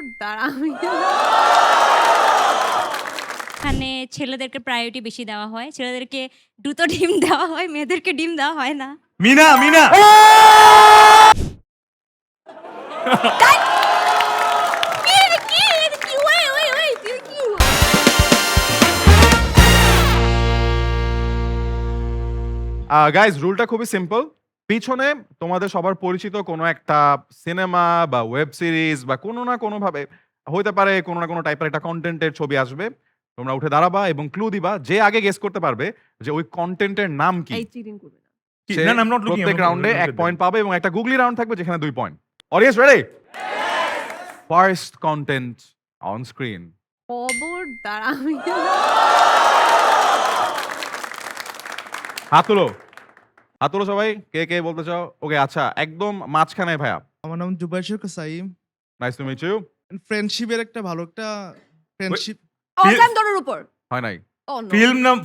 খবরদার আমি এখানে ছেলেদেরকে প্রায়োরিটি বেশি দেওয়া হয়। ছেলেদেরকে দ্রুত ডিম দেওয়া হয়, মেয়েদেরকে ডিম দেওয়া হয় না। মিনা মিনা এটা কি? এটা কি? ওয়েট, এটা কি? গাইজ রুলটা খুবই সিম্পল। পিছনে তোমাদের সবার পরিচিত কোনো একটা সিনেমা বা ওয়েব সিরিজ বা কোনো না কোনো ভাবে হইতে পারে কোনো না কোনো টাইপের একটা কন্টেন্টের ছবি আসবে। তোমরা উঠে দাঁড়াবা এবং ক্লু দিবা। যে আগে গেস করতে পারবে যে ওই কন্টেন্টের নাম কি, এই চিটিং করবে না। সে না, I'm not looking, প্রত্যেক I'm not রাউন্ডে looking এক at পয়েন্ট them. পাবে এবং একটা গুগলি রাউন্ড থাকবে যেখানে 2 point. Audience ready? First content on screen. খবরদার আমি হাত তুলো, হাত তুলো সবাই। কে কে বলতে চাও? ওকে, আচ্ছা একদম মাঝখানে ভাইয়া। আমার নাম Zubair Kasaim. Nice to meet you. ফ্রেন্ডশিপের একটা ভালো একটা ফ্রেন্ডশিপ। অজান দরের উপর। হয় নাই। Oh, no.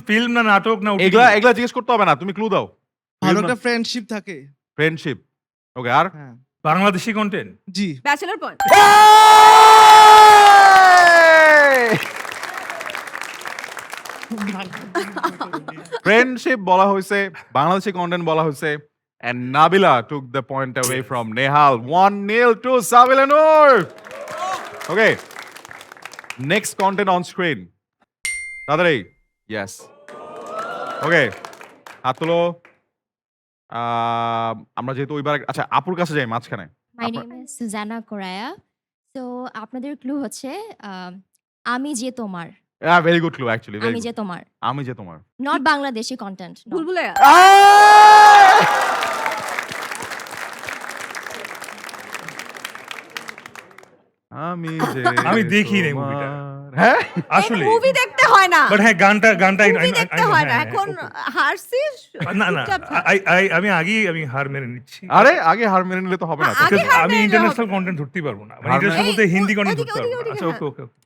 ফিল্ম না নাটক না OTT? এগুলা এগুলা জিজ্ঞেস করতে হবে না, তুমি ক্লু দাও। ভালো একটা ফ্রেন্ডশিপ থাকে। ফ্রেন্ডশিপ। ওকে, আর হ্যাঁ বাংলাদেশি কন্টেন্ট। জি ব্যাচেলর পয়েন্ট। ফ্রেন্ডশিপ বলা হয়েছে, বাংলাদেশি কন্টেন্ট বলা হয়েছে, and Nabila took the point away from Nehal. 1-0 to Sabila Noor. Okay. Next content on screen. তাড়াতাড়ি। Yes. Okay. হাত তুলো। আমরা যেহেতু ওইবার আচ্ছা আপুর কাছে যাই মাঝখানে। মাই নেম ইজ সুজানা কোরায়া। সো আপনাদের ক্লু হচ্ছে আমি যে তোমার। Very good clue actually. আমি যে তোমার। আমি যে তোমার। Not Bangladeshi content. বুলবুলাইয়া। আমি যে আমি দেখি নাই তোমার- মুভিটা। হ্যাঁ আসলে মুভি দেখতে হয় না। বাট হ্যাঁ গানটা মুভি দেখতে হয় না। এখন হারছিস না না চুপচাপ থাক। আমি হার মেনে নিচ্ছি। আরে আগে হার মেনে নিলে তো হবে না তো। আগে Because হার আমি মেনে ইন্টারন্যাশনাল হবে। কন্টেন্ট ধরতেই পারবো না। মানে হার ইন্টারন্যাশনাল মেনে- বলতে হিন্দি এই, কন্টেন্ট ওদিকে, ধরতে পারবো ওদিকে, না। আচ্ছা ওদিকে, ওকে ওকে।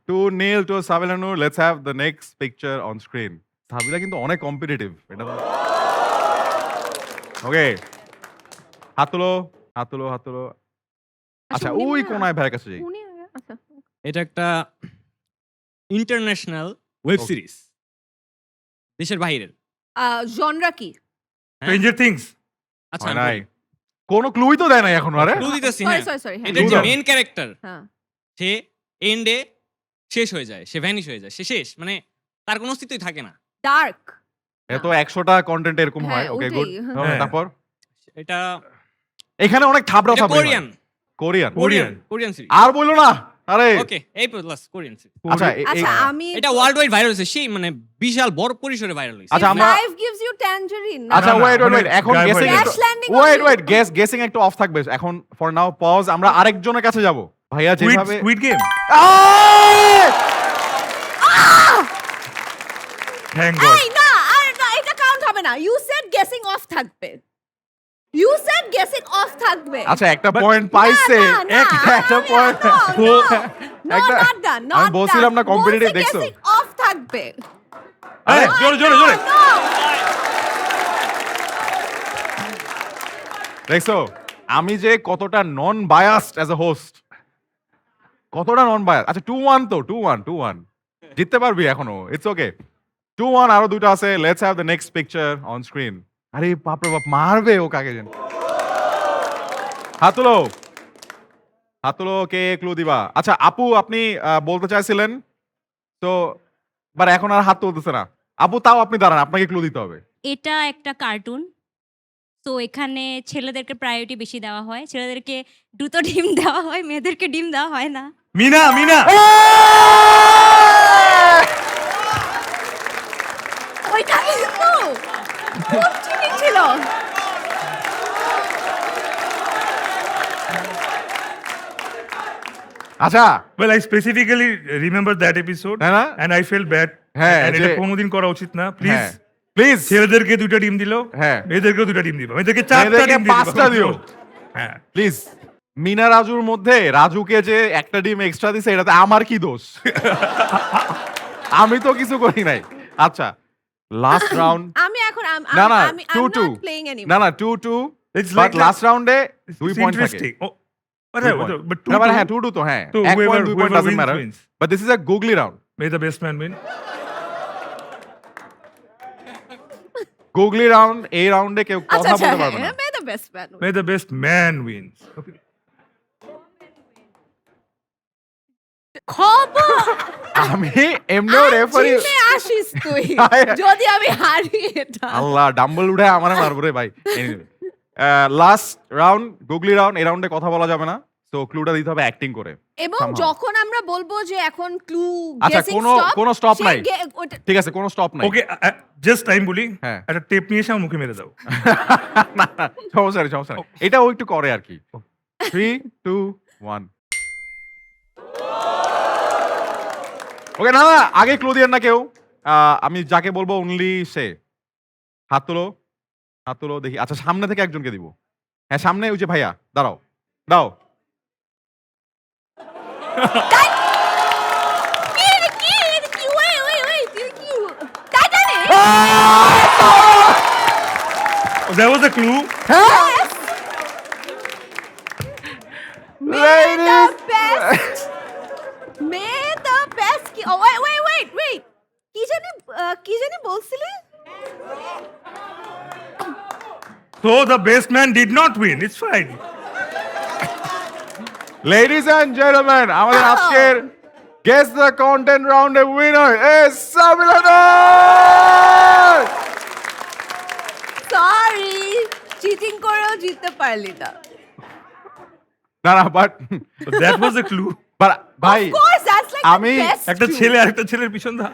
2-0 to Sabila Noor. Let's have the next picture on screen. সাবিলা কিন্তু অনেক কম্পিটিটিভ এটা তো। ওকে, হাত তুলো, হাত তুলো, হাত তুলো। আচ্ছা উনি ওই মনে হয়- কোনায় ভাইয়ের কাছে যাই। উনি আচ্ছা। এটা একটা ইন্টারন্যাশনাল ওয়েব Okay. সিরিজ দেশের বাইরের। জনরা কি? Stranger things. আচ্ছা হয় নাই। কোনো ক্লুই তো দেয় নাই এখন আরে। ক্লু দিতেছি। সরি হ্যাঁ, সরি সরি। এটার যে Clue দাও। মেইন ক্যারেক্টার হ্যাঁ। সে এন্ডে শেষ হয়ে যায়, সে ভ্যানিশ হয়ে যায়, সে শেষ, মানে তার কোনো অস্তিত্বই থাকে না। ডার্ক। এত 100টা কন্টেন্ট এরকম হয়। হ্যাঁ, ওকে ওটাই, গুড। হ্যাঁ। তারপর এটা এখানে অনেক থাবড়া থাবড়ি হয়। Korean Korean. Korean series. আর বললো না। আরে ওকে, এই প্লাস কোরিয়ান সিরিজ। আচ্ছা আচ্ছা আমি এটা ওয়ার্ল্ড ওয়াইড ভাইরাল হয়েছে, সেই মানে বিশাল বড় পরিসরে ভাইরাল হয়েছে। আচ্ছা, আমরা- লাইফ গিভস ইউ ট্যাঞ্জারিন। আচ্ছা না, ওয়েট মানে এখন গায়েব হয়ে গেসিং গেছে। Crash landing wait only. Guessing একটু অফ থাকবে এখন। For now pause. আমরা আরেকজনের কাছে যাব। ভাইয়া যেভাবে স্কুইড গেম। Thank god. এই না, আরে না, এটা কাউন্ট হবে না। ইউ সেড গেসিং অফ থাকবে। ইউ সেড গেসিং অফ থাকবে। আচ্ছা একটা পয়েন্ট পাইছে। একটা পয়েন্ট। একটা আমি বলছিলাম না কম্পিটিটিভ দেখছো। গেসিং অফ থাকবে। আরে জোরে জোরে জোরে। দেখছো আমি যে কতটা নন বায়াসড অ্যাজ এ হোস্ট, কতটা নন বায়াস। আচ্ছা 2-1 তো 2-1 জিততে পারবি এখনো। It's okay. 2-1 আরো দুটো আছে। Let's have the next picture on screen. আরে বাপ রে বাপ, মারবে ও কাকে জানি। হাত তুলো, হাত তুলো। কে ক্লু দিবা? আচ্ছা আপু আপনি বলতে চাইছিলেন তো, বাট এখন আর হাত তুলতেছে না। আপু তাও আপনি দাঁড়ান, আপনাকে ক্লু দিতে হবে। এটা একটা কার্টুন। তো এখানে ছেলেদেরকে প্রায়োরিটি বেশি দেওয়া হয়। ছেলেদেরকে দ্রুত ডিম দেওয়া হয়, মেয়েদেরকে ডিম দেওয়া হয় না। মিনা মিনা। ওইটা কিন্তু খুব চিনি ছিল। আচ্ছা Well, I specifically remember that episode তাই না? and I felt bad. হ্যাঁ, And এটা যে- কোনোদিন করা উচিত না। প্লিজ হ্যাঁ, প্লিজ ছেলেদেরকে দুইটা টিম দিলো, হ্যাঁ। মেয়েদেরকেও দুইটা টিম দিবা। মেয়েদেরকে চারটা মেয়েদেরকে টিম দিয়ে দিবা। 5টা দিও। হ্যাঁ। প্লিজ। মিনা রাজুর মধ্যে রাজুকে যে একটা ডিম এক্সট্রা দিছে এটাতে আমার কি দোষ? আমি তো কিছু করি নাই। আচ্ছা লাস্ট রাউন্ড। আমি এখন না না আমি 2-2 প্লেইং না এনিমোর। না 2-2 It's বাট like লাস্ট রাউন্ডে 2 It's পয়েন্ট থাকে। interesting. Oh, But Two yeah, point. but না, মানে 2-2, হ্যাঁ 2-2 তো হ্যাঁ তো 1 whoever point 2 point whoever doesn't wins matter wins. but this is a googly round. May the best man win. Googly round এই রাউন্ডে কেউ আচ্ছা কথা আচ্ছা বলতে পারবে না হ্যাঁ may the best man May the best man wins. Okay. খবর আমি এমনিও রেফারি জিতে আসিস তুই আয়। যদি আমি হারি এটা আল্লাহ ডাম্বল উঠে আমারে মারবো রে ভাই লাস্ট রাউন্ড গুগলি রাউন্ড এই রাউন্ডে কথা বলা যাবে না তো ক্লুটা দিতে হবে অ্যাক্টিং করে এবং somehow. যখন আমরা বলবো যে এখন ক্লু আচ্ছা গেসিং কোনো স্টপ কোনো স্টপ নাই ঠিক আছে কোনো স্টপ নাই Okay, just time বলি হ্যাঁ। একটা টেপ নিয়ে এসে আমার মুখে মেরে দাও। না, না, সমস্যা নেই সমস্যা নেই এটা ও একটু করে আর কি 3 2 1 ওকে না না আগে ক্লু দিয়েন না কেউ আমি যাকে বলবো অনলি সে হাত তোলো দেখি আচ্ছা সামনে থেকে একজনকে দিব হ্যাঁ সামনে ওই যে ভাইয়া দাঁড়াও দাও That was a clue. Ladies. কি জানি বলছিলি So the best man did not win. It's fine. Ladies and gentlemen, আমাদের Oh. আজকের Guess the Content Round এর winner is Samilana! Sorry cheating করেও জিততে পারলি না না না but So that was a clue. ভাই Of course, that's like আমি- the best একটা clue. ছেলে আরেকটা ছেলের পিছন ধা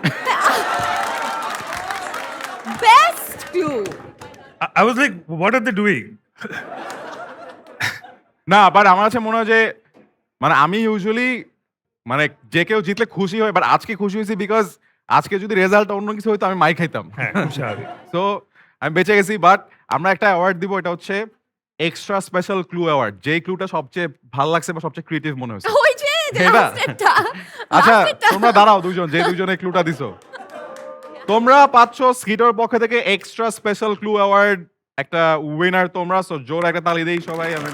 Best clue. I was like, what are they doing? না বাট আমার কাছে মনে হয় যে মানে আমি ইউজুয়ালি মানে যে কেউ জিতলে খুশি হয় বাট আজকে খুশি হয়েছি বিকজ আজকে যদি রেজাল্ট অন্য কিছু হইতো আমি মাই খাইতাম হ্যাঁ, খুব স্বাভাবিক। সো আমি বেঁচে গেছি বাট আমরা একটা অ্যাওয়ার্ড দিব এটা হচ্ছে এক্সট্রা স্পেশাল ক্লু অ্যাওয়ার্ড যেই ক্লুটা সবচেয়ে ভালো লাগছে বা সবচেয়ে ক্রিয়েটিভ মনে হয়েছে ওই যে এটা? লাস্টেরটা আচ্ছা লাস্টেরটা। তোমরা দাঁড়াও দুজন যে দুজনে ক্লুটা দিছো তোমরা পাচ্ছ স্কিটোর পক্ষ থেকে এক্সট্রা স্পেশাল ক্লু অ্যাওয়ার্ড একটা উইনার তোমরা সো জোর একটা তালি দেই সবাই আমি